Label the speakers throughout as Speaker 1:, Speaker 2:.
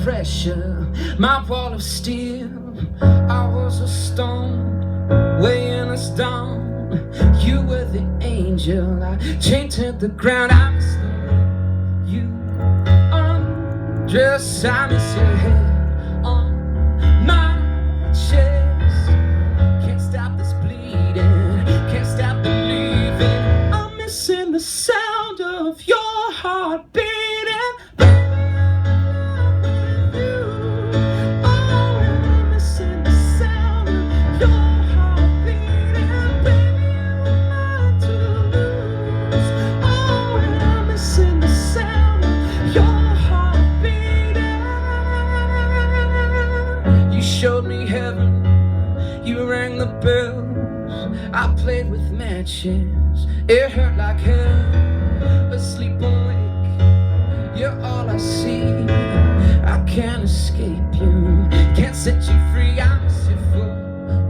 Speaker 1: pressure, my wall of steel. I was a stone weighing us down. You were the angel I chained to the ground. I miss the way you undress. I miss your head on my chest. Can't stop this bleeding, can't stop believing. I'm missing the sound of your heart beating. Showed me heaven, you rang the bells. I played with matches, it hurt like hell. Asleep awake, you're all I see. I can't escape you, can't set you free. I miss you full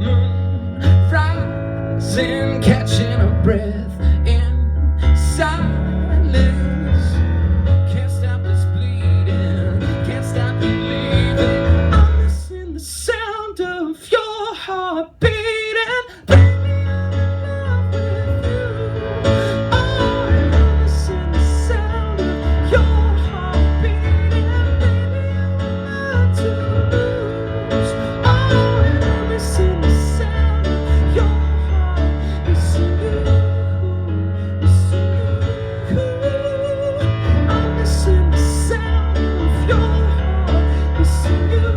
Speaker 1: moon rising, catching a breath in silence. Can't stop this bleeding, can't stop believing. The sound of your heart beating. Baby, I'm in love with you. Oh, I'm missing the sound of your heart beating. Baby, I'm not to lose. Oh, I'm missing the sound of your heart. Missing you, missing you. I'm missing the sound of your heart. Missing you.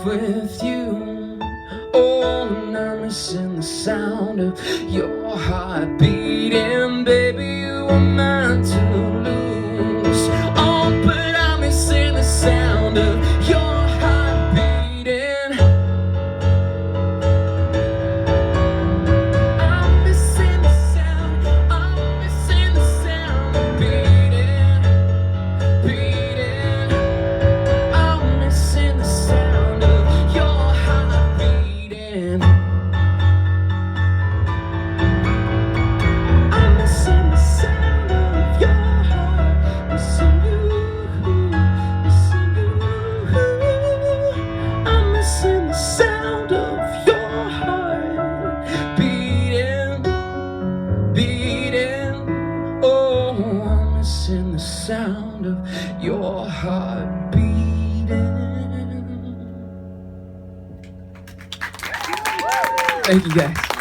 Speaker 1: With you, oh, and I'm missing the sound of your heart beating. Baby, you were mine to lose. Oh, but I'm missing the sound of your heart beating. I'm missing the sound, I'm missing the sound of beating, beating. I'm missing the sound. In the sound of your heart beating. Thank you guys.